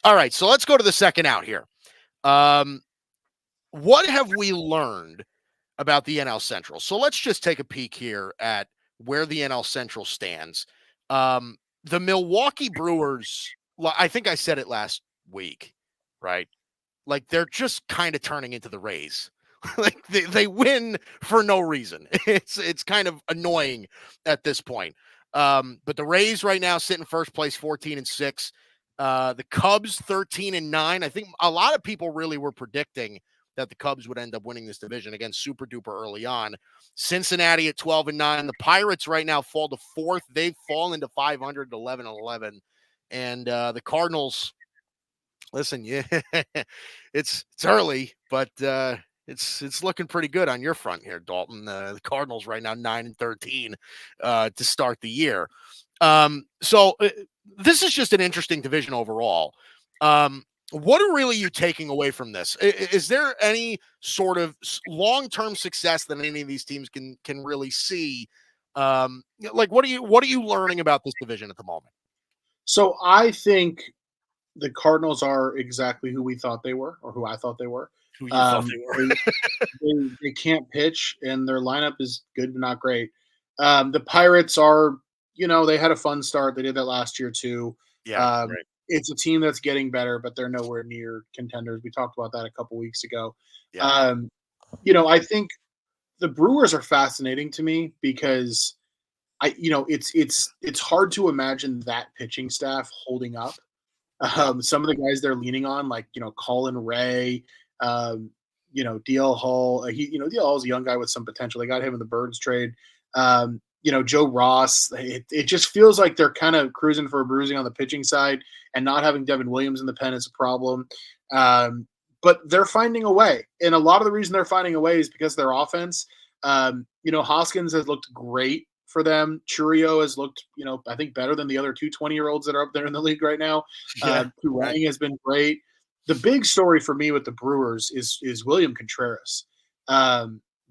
All right, so let's go to the second out here. Um, what have we learned about the NL Central? So let's just take a peek here at where the NL Central stands. The Milwaukee Brewers, I think I said it last week, right? Like they're just kind of turning into the Rays. Like they win for no reason. It's kind of annoying at this point. But the Rays right now sit in first place, 14-6. The Cubs 13-9. I think a lot of people really were predicting that the Cubs would end up winning this division, again, super duper early on. Cincinnati at 12-9. The Pirates right now fall to fourth. They've fallen to 500 at 11-11. And the Cardinals, listen, yeah, it's early, but it's looking pretty good on your front here, Dalton. The Cardinals right now 9-13 to start the year. So this is just an interesting division overall. What are really you taking away from this? Is there any sort of long-term success that any of these teams can really see? Like what are you learning about this division at the moment? So I think the Cardinals are exactly who we thought they were, or who I thought they were. Who you thought they were? They can't pitch, and their lineup is good but not great. The Pirates are, they had a fun start. They did that last year too. Yeah, Um, right. it's a team that's getting better, but they're nowhere near contenders. We talked about that a couple weeks ago. Yeah. Um, I think the Brewers are fascinating to me because it's hard to imagine that pitching staff holding up. Yeah. Some of the guys they're leaning on, like Colin Ray, um, DL Hall. DL Hall's a young guy with some potential. They got him in the Birds trade. Joe Ross. It just feels like they're kind of cruising for a bruising on the pitching side, and not having Devin Williams in the pen is a problem. But they're finding a way, and a lot of the reason they're finding a way is because of their offense. Hoskins has looked great for them. Churio has looked, I think better than the other two 20-year-olds that are up there in the league right now. Yeah. Right. Turang has been great. The big story for me with the Brewers is William Contreras.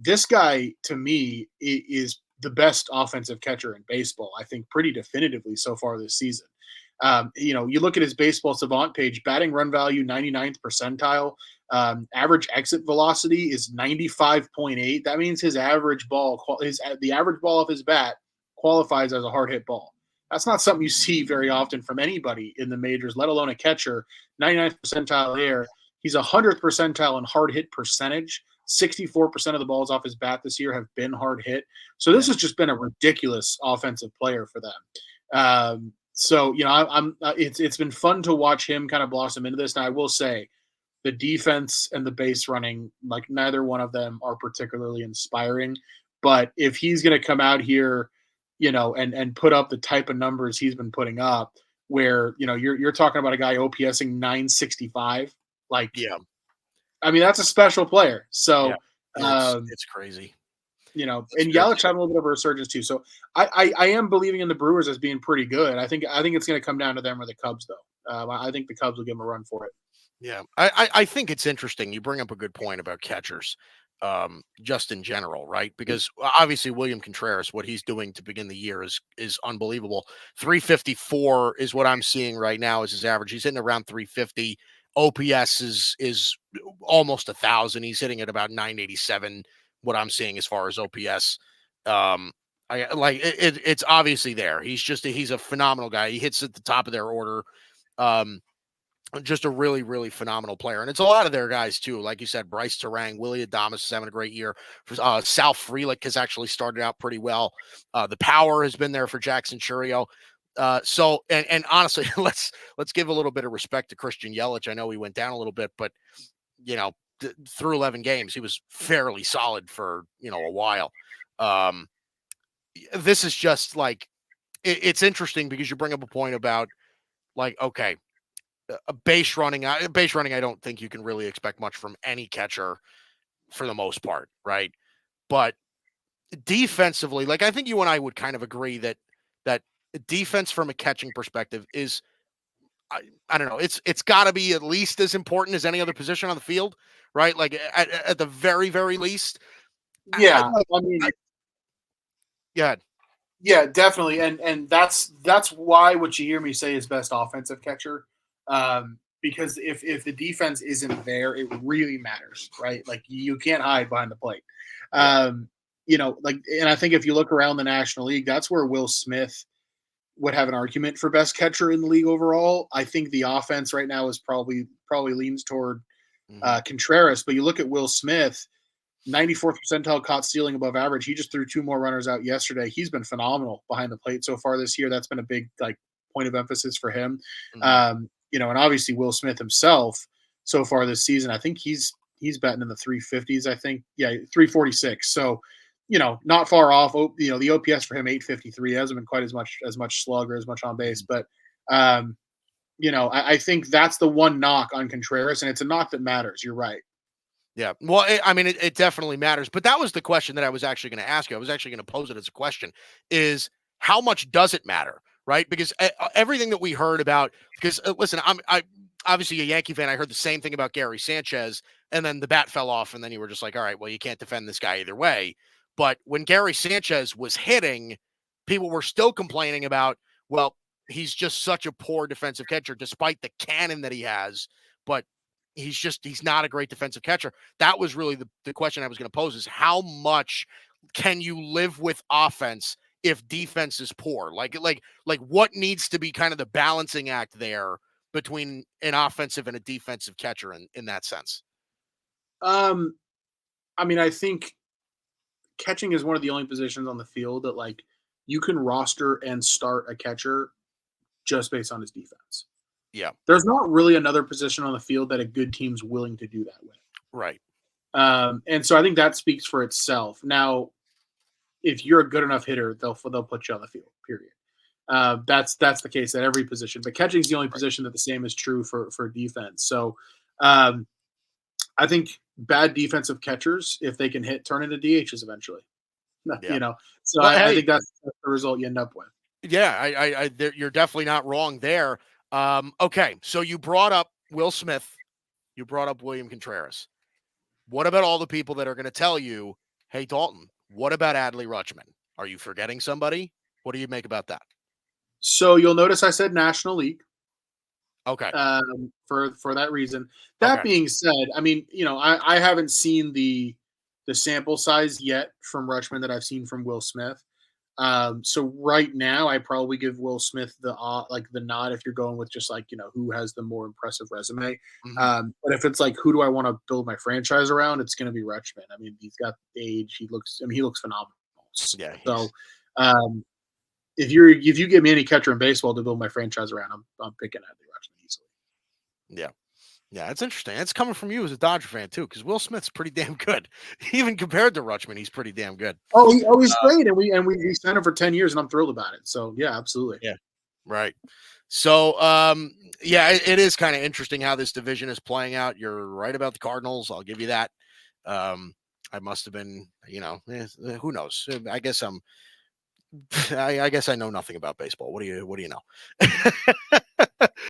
This guy, to me, is the best offensive catcher in baseball, I think, pretty definitively so far this season. You look at his baseball savant page, batting run value 99th percentile. Average exit velocity is 95.8. That means his average ball, the average ball of his bat qualifies as a hard hit ball. That's not something you see very often from anybody in the majors, let alone a catcher. 99th percentile there. He's 100th percentile in hard hit percentage. 64% of the balls off his bat this year have been hard hit. So this has just been a ridiculous offensive player for them. It's been fun to watch him kind of blossom into this. Now I will say, the defense and the base running, like neither one of them are particularly inspiring. But if he's going to come out here, and put up the type of numbers he's been putting up, where you're talking about a guy OPSing 965, like Yeah. I mean that's a special player. Yeah. So, It's crazy. It's and very Yelich had a little bit of a resurgence too. So I am believing in the Brewers as being pretty good. I think it's going to come down to them or the Cubs though. I think the Cubs will give them a run for it. Yeah, I think it's interesting. You bring up a good point about catchers, just in general, right? Because obviously William Contreras, what he's doing to begin the year is unbelievable. 354 is what I'm seeing right now as his average. He's hitting around 350. OPS is almost 1,000. He's hitting at about 987. What I'm seeing as far as OPS, I like it's obviously there. He's a phenomenal guy. He hits at the top of their order. Um, just a really, really phenomenal player. And it's a lot of their guys, too. Like you said, Bryce Terang, Willie Adames is having a great year. Sal Frelick has actually started out pretty well. The power has been there for Jackson Churio. And honestly, let's give a little bit of respect to Christian Yelich. I know he went down a little bit, but, through 11 games, he was fairly solid for, a while. This is just like, it's interesting because you bring up a point about, like, okay, base running. I don't think you can really expect much from any catcher for the most part, right? But defensively, like I think you and I would kind of agree that defense from a catching perspective is, I don't know, it's got to be at least as important as any other position on the field, right? Like at the very, very least. Yeah, I mean, Yeah, yeah, definitely, and that's why what you hear me say is best offensive catcher. because if the defense isn't there, it really matters, right? Like you can't hide behind the plate. Yeah. Like, and I think if you look around the National League, that's where Will Smith would have an argument for best catcher in the league overall. I think the offense right now is probably leans toward Contreras, but you look at Will Smith, 94th percentile caught stealing above average. He just threw 2 more runners out yesterday. He's been phenomenal behind the plate so far this year. That's been a big point of emphasis for him. And obviously Will Smith himself so far this season, I think he's batting in the 350s. I think 346. So not far off. The OPS for him 853 hasn't been quite as much slug or as much on base, but I think that's the one knock on Contreras, and it's a knock that matters. You're right. Yeah. Well, it definitely matters. But that was the question that I was actually going to ask you. I was actually going to pose it as a question: is how much does it matter, right? Because everything that we heard about, because listen, I obviously a Yankee fan. I heard the same thing about Gary Sanchez, and then the bat fell off, and then you were just like, all right, well, you can't defend this guy either way. But when Gary Sanchez was hitting, people were still complaining about, well, he's just such a poor defensive catcher, despite the cannon that he has. But he's not a great defensive catcher. That was really the question I was going to pose, is how much can you live with offense if defense is poor? Like what needs to be kind of the balancing act there between an offensive and a defensive catcher in that sense? I think catching is one of the only positions on the field that you can roster and start a catcher just based on his defense. Yeah. There's not really another position on the field that a good team's willing to do that with. Right. And so I think that speaks for itself. Now, if you're a good enough hitter, they'll put you on the field, period. That's the case at every position. But catching is the only position that the same is true for defense. So I think bad defensive catchers, if they can hit, turn into DHs eventually. Yeah. So Well, I think that's the result you end up with. Yeah, you're definitely not wrong there. Okay, so you brought up Will Smith, you brought up William Contreras. What about all the people that are going to tell you, hey, Dalton, what about Adley Rutschman? Are you forgetting somebody? What do you make about that? So you'll notice I said National League. Okay. For that reason. That being said, I haven't seen the sample size yet from Rutschman that I've seen from Will Smith. So right now, I probably give Will Smith the nod if you're going with just who has the more impressive resume. But if it's who do I want to build my franchise around, it's going to be Rutschman. He's got the age. He looks phenomenal. Yeah. So if you give me any catcher in baseball to build my franchise around, I'm picking Adley Rutschman easily. Yeah. Yeah, it's interesting. It's coming from you as a Dodger fan too, because Will Smith's pretty damn good. Even compared to Rutschman, he's pretty damn good. He's great, and we signed him for 10 years, and I'm thrilled about it. So yeah, absolutely. Yeah, right. So it is kind of interesting how this division is playing out. You're right about the Cardinals. I'll give you that. I must have been, who knows? I guess I guess I know nothing about baseball. What do you know?